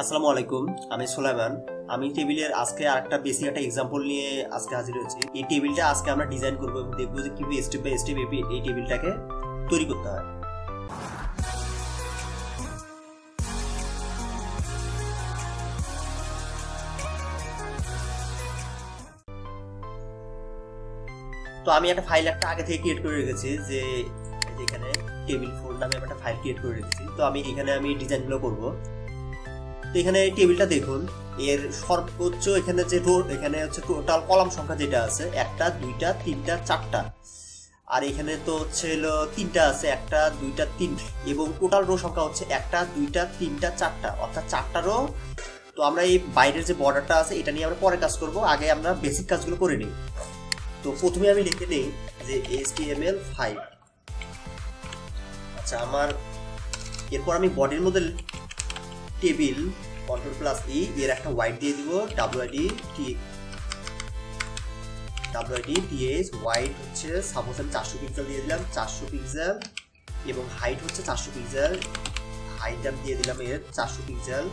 আসসালামু আলাইকুম, আমি সুলাইমান। আমি টেবিলের আজকে আরেকটা বেসিক একটা এক্সাম্পল নিয়ে আজকে হাজির হয়েছি। এই টেবিলটা আজকে আমরা ডিজাইন করবো এবং দেখবো যে কিভাবে স্টেপ বাই স্টেপ এই টেবিলটাকে তৈরি করতে হয়। তো আমি একটা ফাইল আগে থেকে ক্রিয়েট করে রেখেছি, যে এখানে টেবিল 4 নামে একটা ফাইল ক্রিয়েট করে রেখেছি। তো এখানে আমি ডিজাইনগুলো করবো। তো এখানে টেবিলটা দেখুন, এর সর্বোচ্চ এখানে যে এখানে হচ্ছে টোটাল কলাম সংখ্যা যেটা আছে 1টা 2টা 3টা 4টা, আর এখানে তো হচ্ছে হলো 3টা আছে, 1টা 2টা 3, এবং টোটাল রো সংখ্যা হচ্ছে 1টা 2টা 3টা 4টা, অর্থাৎ 4টা রো। তো আমরা এই বাইরের যে বর্ডারটা আছে এটা নিয়ে আমরা পরে কাজ করব, আগে আমরা বেসিক কাজগুলো করে নিই। তো প্রথমে আমি লিখে নিই যে HTML5। আচ্ছা, আমার এরপর আমি বডির মধ্যে টেবিল Ctrl+E এর একটা ওয়াইড দিয়ে দিব, WIDTH ওয়াইড হচ্ছে সাপোজ আমি 400 পিক্সেল দিয়ে দিলাম, 400 পিক্সেল, এবং হাইট হচ্ছে 400 পিক্সেল, হাইট আমি দিয়ে দিলাম এর 400 পিক্সেল,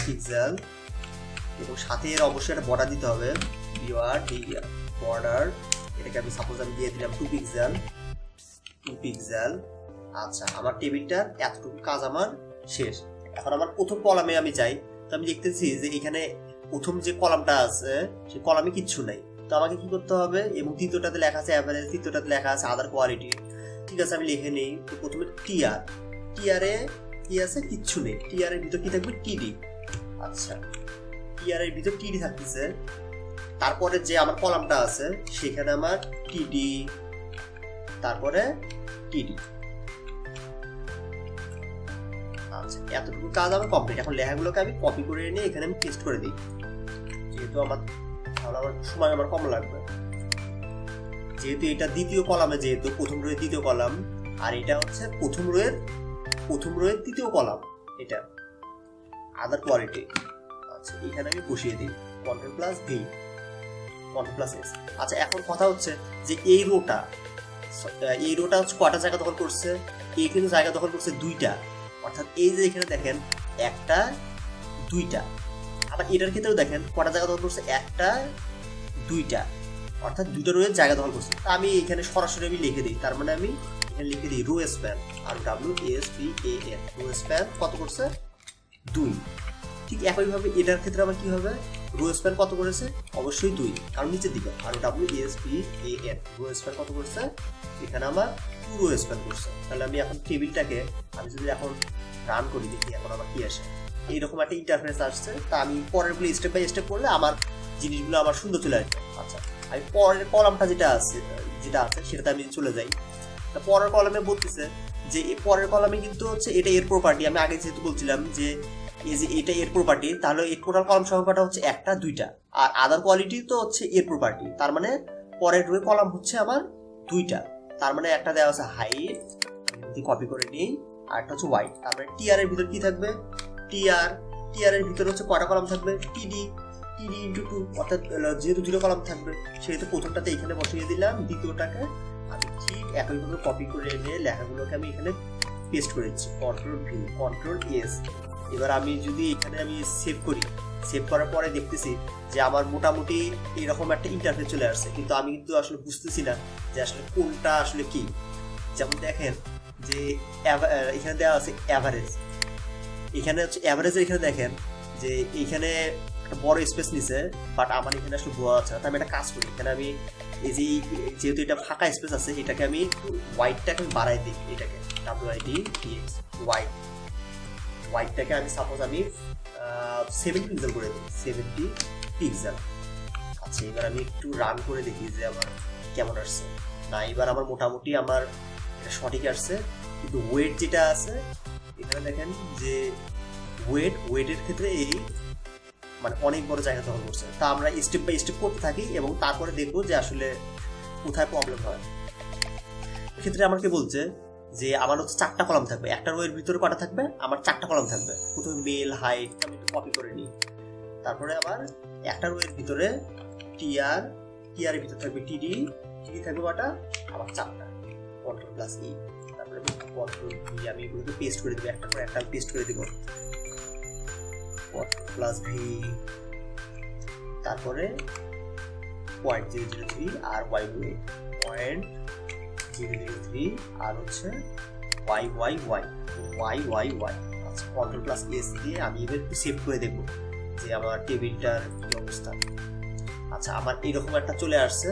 পিক্সেল, এবং সাথে এর অবশ্যই একটা বর্ডার দিতে হবে, বর্ডার, এটাকে আমি সাপোজ আমি দিয়ে দিলাম 2 পিক্সেল। আচ্ছা, আমার টেবিলটার এতটুকু কাজ আমার শেষ। এখন আমার প্রথম কলামে আমি যাই, তো আমি দেখতেছি যে এখানে প্রথম যে কলামটা আছে সেই কলামে কিচ্ছু নাই। তো আমাকে কি করতে হবে, এবং তৃতীয়টাতে লেখা আছে অ্যাভারেজ, তৃতীয়টাতে লেখা আছে আদার কোয়ালিটি। ঠিক আছে, আমি লিখে নেই। তো প্রথমে টিআরে কি আছে, কিচ্ছু নেই। টিআর এর ভিতর কি থাকবে, টিডি। আচ্ছা, টিআর এর ভিতর টিডি থাকতেছে। তারপরে যে আমার কলামটা আছে সেখানে আমার টিডি, তারপরে টিডি। আচ্ছা, এতটুকু কাজ আমার কমপ্লিট। এখন লেখাগুলোকে আমি কপি করে নিয়ে এখানে আমি পেস্ট করে দিই, যেহেতু আমার সময় আমার কম লাগবে। যেহেতু এটা দ্বিতীয় কলামে, যেহেতু প্রথম রোয়ের দ্বিতীয় কলাম, আর এটা হচ্ছে প্রথম রোয়ের তৃতীয় কলাম, এটা আদার কোয়ালিটি। আচ্ছা, এখানে আমি বসিয়ে দিই Ctrl+V, Ctrl+S। আচ্ছা, এখন কথা হচ্ছে যে এই রোটা হচ্ছে কটা জায়গা দখল করছে, এই কিন্তু জায়গা দখল করছে 2টা, অর্থাৎ এই যে এখানে দেখেন 1টা 2টা। আবার এটার ক্ষেত্রেও দেখেন কটা জায়গা দখল করছে, 1টা 2টা, অর্থাৎ 2টা রোয়ের জায়গা দখল করছে। তা আমি এখানে সরাসরি আমি লিখে দিই, তার মানে আমি এখানে লিখে দিই রো স্প্যান, আর WSPAN, রো স্প্যান কত করছে, 2। ঠিক একইভাবে এটার ক্ষেত্রে আবার কি হবে, রো স্প্যান কত করেছে, অবশ্যই 2, কারণ নিচের দিকে, আর WSPAN রো স্প্যান কত করছে, এখানে আমার 2 রো স্প্যান করছে। তাহলে আমি এখন টেবিলটাকে আমি যদি এখন রান করি, দেখি এখন আমার কি আসে। এইরকম একটা ইন্টারফেস আসছে। তা আমি পরের গুলো স্টেপ বাই স্টেপ করলে আমার জিনিসগুলো আমার সুন্দর চলে আসবে। আচ্ছা, আমি পরের কলামটা যেটা আছে সেটাতে আমি চলে যাই। তা পরের কলামে বলতেছে যে এই পরের কলামে কিন্তু হচ্ছে এটা এর প্রপার্টি। আমি আগে যেহেতু বলছিলাম যে এই যে এটা এর প্রপার্টি, তাহলে এর টোটাল কলাম সংখ্যাটা হচ্ছে 1টা 2টা, আর আদার কোয়ালিটি তো হচ্ছে এর প্রপার্টি। তার মানে পরের রোয়ে কলাম হচ্ছে আমার 2টা। তার মানে একটা দেওয়া আছে হাইট, যদি কপি করে নিই, আর একটা হচ্ছে ওয়াইড। তারপরে টিআর এর ভিতর কি থাকবে, টিআর এর ভিতর হচ্ছে কয়টা কলাম থাকবে, টিডি ইন্টু 2, অর্থাৎ যেহেতু 2টা কলাম থাকবে সেহেতু প্রথমটাতে এখানে বসিয়ে দিলাম, দ্বিতীয়টাকে আমি ঠিক একইভাবে কপি করে এনে লেখাগুলোকে আমি এখানে পেস্ট করে দিচ্ছি, Ctrl+V Ctrl+S। এবার আমি যদি এখানে আমি সেভ করার পরে দেখতেছি যে আমার মোটামুটি এরকম একটা ইন্টারফেস চলে আসছে, কিন্তু আমি কিন্তু আসলে বুঝতেছি না যে আসলে কোনটা আসলে কি। যেমন দেখেন যে এখানে দেওয়া আছে অ্যাভারেজ, এখানে হচ্ছে অ্যাভারেজের এখানে দেখেন যে এইখানে একটা বড় স্পেস নিছে, বাট আমার এখানে আসলে বোঝা যাচ্ছে না। আমি একটা কাজ করি, এখানে আমি এই যে যেহেতু এটা ফাঁকা স্পেস আছে, এটাকে আমি হোয়াইটটাকে বাড়াই দিই, এটাকে WIDTH হোয়াইটটাকে আমি সাপোজ আমি 7 পিক্সেল করে দিই, 70 পিক্সেল। আচ্ছা, এবার আমি একটু রান করে দেখি যে আমার কেমন আসছে। না, এবার আমার মোটামুটি আমার এটা সঠিক আসছে, কিন্তু ওয়েট যেটা আছে এখানে দেখেন যে ওয়েটের ক্ষেত্রে এই মানে অনেক বড় জায়গা দখল করছে। তা আমরা স্টেপ বাই স্টেপ করতে থাকি এবং তারপরে দেখবো যে আসলে কোথায় প্রবলেম হয়। ক্ষেত্রে আমাকে বলছে যে আমার হচ্ছে 4টা কলাম থাকবে, একটা রোয়ের ভিতরে কটা থাকবে, আমার 4টা কলাম থাকবে। প্রথমে মেল হাইট আমি একটু কপি করে নিই, তারপরে আবার একটা রোয়ের ভিতরে টিআর এর ভিতরে থাকবে টিডি থাকবে কটা, আমার 4টা, Ctrl+E, তারপরে Ctrl+V আমি এগুলোকে পেস্ট করে দেবো, একটা করে একটা পেস্ট করে দেবো। প্লাস ভি, তারপরে 0.003 আর y0.003 আর হচ্ছে y y y y y y। আচ্ছা, কন্ট্রোল প্লাস এস দিয়ে আমি এবার একটু সেভ করে দেখবো যে আমার টেবিলটার কি অবস্থা। আচ্ছা, আমার এইরকম একটা চলে আসছে।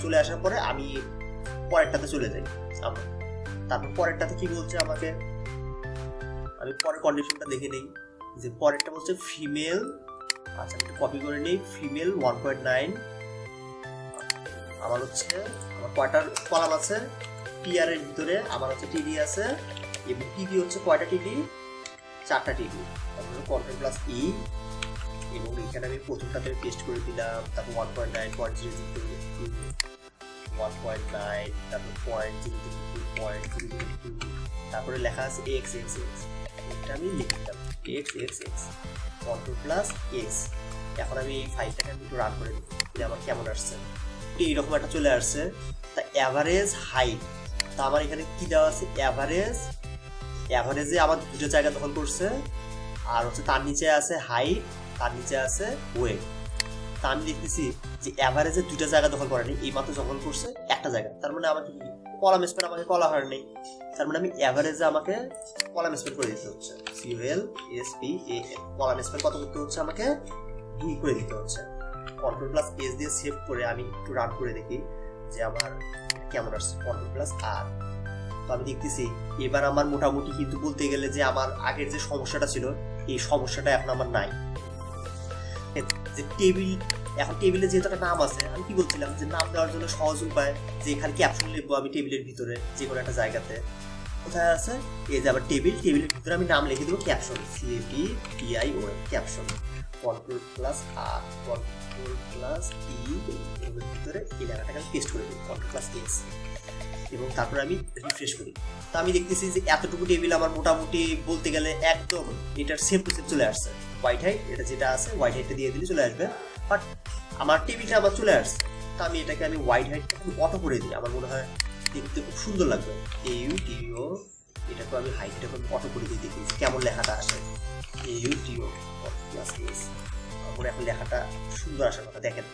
চলে আসার পরে আমি পরেরটাতে চলে যাই। তারপর পরেরটাতে কি বলছে আমাকে, আমি পরের কন্ডিশনটা দেখে নেই যে পরেরটা বলছে ফিমেল। আচ্ছা, আমি কপি করে নেই, ফিমেল 1.9। আমার হচ্ছে আমার কয়টার কলাম আছে, টিআর এর ভিতরে আমার হচ্ছে টিডি আছে, এবং টিডি হচ্ছে কয়টা টিডি, 4টা টিডি। তারপরে কন্ট্রোল প্লাস ই, এবং এখানে আমি প্রথমটাতে পেস্ট করে দিলাম। তারপর 1.9, 1.9, তারপর 0.002, তারপরে লেখা আছে এক্স এক্স এক্স, এটা আমি লিখে দিলাম x x x, control plus x. এখন আমি এই ফাইলটাকে একটু রান করে দিই যে আমার কেমন আসছে। এইরকম একটা চলে আসছে। তা অ্যাভারেজ হাইট, তা আমার এখানে কি দেওয়া আছে, অ্যাভারেজে আমার দুটো জায়গা দখল করছে, আর হচ্ছে তার নিচে আছে হাইট, তার নিচে আছে ওয়েট। তা আমি দেখতেছি যে অ্যাভারেজে দুটো জায়গা দখল করে নেই, এই মাত্র দখল করছে একটা জায়গা। তার মানে আমাকে কলাম স্পেন আমাকে কলা হয় নেই, তার মানে আমি অ্যাভারেজে আমাকে কলাম স্পেন করে দিতে হচ্ছে, COLSPAN। কলাম স্পেন কত করতে হচ্ছে, আমাকে 2 করে দিতে হচ্ছে। কন্ট্রোল প্লাস এস দিয়ে সেভ করে আমি একটু রান করে দেখি যে আমার কেমন আসছে। কন্ট্রোল প্লাস আর, তো আমি দেখতেছি এবার আমার মোটামুটি কিন্তু বলতে গেলে যে আমার আগের যে সমস্যাটা ছিল, এই সমস্যাটা এখন আমার নাই। যে টেবিল, এখন টেবিলে যেহেতু একটা নাম আছে, আমি কি বলছিলাম যে নাম দেওয়ার জন্য সহজ উপায় যে এখানে ক্যাপশন লিখবো আমি টেবিলের ভিতরে যে কোনো একটা জায়গাতে। কোথায় আছে, এই যে আবার টেবিলের ভিতরে আমি নাম লিখে দেবো caption, CAPTIO, caption. Control plus R, control plus E, এর ভিতরে এই লেখাটাকে আমি পেস্ট করে দিই, কন্ট্রোল প্লাস এস, এবং তারপরে আমি রিফ্রেশ করি। তো আমি দেখতেছি যে এতটুকু টেবিল আমার মোটামুটি বলতে গেলে একদম এটার সেম টু সেম চলে আসছে। হোয়াইট হাইট, এটা যেটা আছে হোয়াইট হাইটটা দিয়ে দিলে চলে আসবে, বাট আমার টেবিলটা আবার চলে আসছে। তো আমি এটাকে আমি হোয়াইট হাইটটা অটো করে দিই, আমার মনে হয় দেখতে খুব সুন্দর লাগবে। AUTO, এটাকে আমি হাইটটাকে অটো করে দিয়ে দেখি কেমন লেখাটা আসে। AUTO প্লাস এস, আমার এখন লেখাটা সুন্দর আসার কথা। দেখেন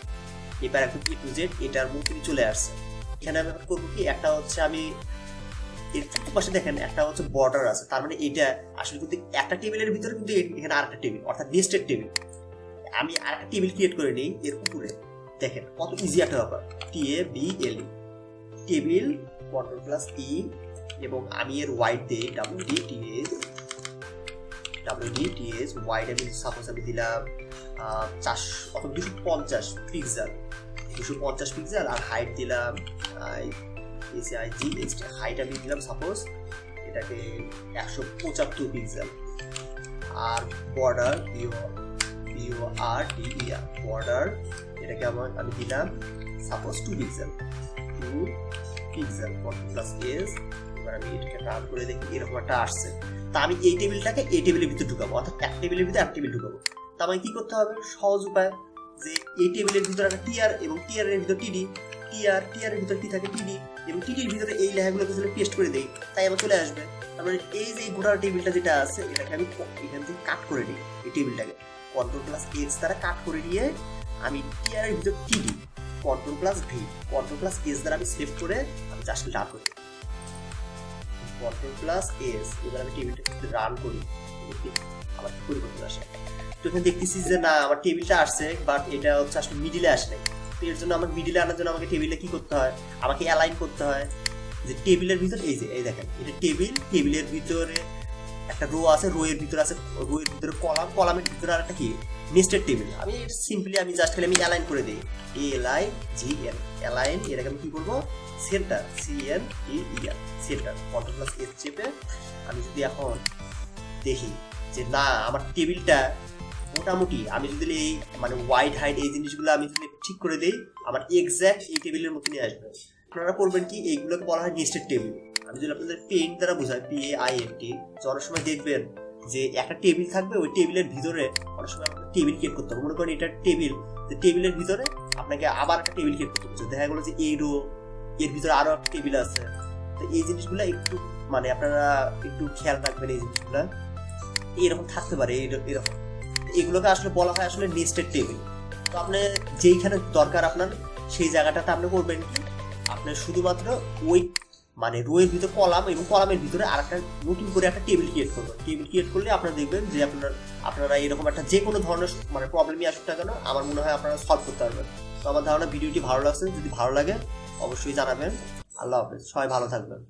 এবার এখন A to Z এটার মধ্যে চলে আসছে। এখানে আমি করবো কি, একটা হচ্ছে আমি এর পাশে দেখেন একটা হচ্ছে বর্ডার আছে, তার মানে এটা আসলে কিন্তু একটা টেবিলের ভিতরে কিন্তু এখানে আরেকটা টেবিল, অর্থাৎ নেস্টেড টেবিল। আমি আরেকটা টেবিল ক্রিয়েট করে নিই এর উপরে। দেখেন কত ইজি একটা ব্যাপার, TABLE, টেবিল, কন্ট্রোল প্লাস ই, এবং আমি এর ওয়াইড দিই WDTH, ওয়াইড আমি সাপোজ আমি দিলাম 250 পিক্সেল, 250 পিক্সেল, আর হাইট দিলাম হাইট আমি দিলাম সাপোজ এটাকে 175 পিক্সেল, আর বর্ডার BORDER, বর্ডার এটাকে আমি দিলাম suppose 2 pixel, control plus S. এবার আমি এটাকে রান করে দেখি এরকম একটা আসছে। তা আমি এই টেবিলটাকে এই টেবিলের ভিতরে ঢুকাবো, অর্থাৎ এক টেবিলের ভিতরে এক টেবিল ঢুকাবো। তা আমাকে কি করতে হবে, সহজ উপায়, যে এই টেবিলের ভিতরে একটা টিআর, এবং টিআর এর ভিতরে টিডি, টিআর এর ভিতরে কি থাকে, টিডি, এবং টিডির ভিতরে এই লেখাগুলোকে যদি পেস্ট করে দেই তাই আমার চলে আসবে। তারপরে এই যে গোটা টেবিলটা যেটা আছে এটাকে আমি এখান থেকে কাট করে দিই, এই টেবিলটাকে কন্ট্রোল প্লাস এক্স দ্বারা কাট করে নিয়ে আমি টিআর এর ভিতরে টিডি, control plus V, control plus S দ্বারা আমি সেভ করে আমি জাস্ট রান করি, কন্ট্রোল প্লাস এস। এবার আমি টেবিলটা রান করি, আমার পরিবর্তন আসে। তো এখানে দেখতেছি যে না আমার টেবিলটা আসছে, বাট এটা হচ্ছে আসলে মিডিলে আসে নাই। তো এর জন্য আমাকে মিডিলে আনার জন্য আমাকে টেবিলে কি করতে হয়, আমাকে অ্যালাইন করতে হয়। যে টেবিলের ভিতরে এই দেখেন এটা টেবিলের ভিতরে একটা রো আছে, রোয়ের ভিতরে আছে, রোয়ের ভিতরে কলাম, কলামের ভিতরে আর একটা কি নেস্টেড টেবিল। আমি সিম্পলি আমি জাস্ট খালি আমি অ্যালাইন করে দিই, ALIGN, অ্যালাইন। এটাকে আমি কি করবো, centre, CENTER, centre. Control plus S চেপে আমি যদি এখন দেখি যে না আমার টেবিলটা মোটামুটি আমি যদি এই মানে ওয়াইড হাইট এই জিনিসগুলো আমি যদি ঠিক করে দিই, আমার এক্স্যাক্ট এই টেবিলের মতো নিয়ে আসবে। আপনারা করবেন কি, এইগুলোকে বলা হয় নেস্টেড টেবিল। আমি যদি আপনাদের পেইন্ট দ্বারা বোঝাই, PAINT, অনেক সময় দেখবেন যে একটা টেবিল থাকবে, ওই টেবিলের ভিতরে অনেক সময় আপনাকে টেবিল ক্রিয়েট করতে হবে। মনে করেন এটা টেবিল, টেবিলের ভিতরে আপনাকে আবার একটা টেবিল ক্রিয়েট করতে হচ্ছে। দেখা গেলো যে এই রো, এর ভিতরে আরো একটা টেবিল আছে। তো এই জিনিসগুলো একটু মানে আপনারা একটু খেয়াল রাখবেন এই জিনিসগুলো। এরকম থাকতে পারে, এরকম এগুলোকে আসলে বলা হয় আসলে নেস্টেড টেবিল। তো আপনি যেইখানে দরকার আপনার সেই জায়গাটাতে আপনি করবেন কি, আপনি শুধুমাত্র ওই মানে রোয়ের ভিতরে কলাম এবং কলামের ভিতরে আর একটা নতুন করে একটা টেবিল ক্রিয়েট করবেন। টেবিল ক্রিয়েট করলে আপনারা দেখবেন যে আপনারা এরকম একটা যে কোনো ধরনের মানে প্রবলেমই আসুক না কেন, আমার মনে হয় আপনারা সলভ করতে পারবেন। তো আমার ধারণা ভিডিওটি ভালো লাগছে, যদি ভালো লাগে অবশ্যই জানাবেন। আল্লাহ হাফেজ, সবাই ভালো থাকবেন।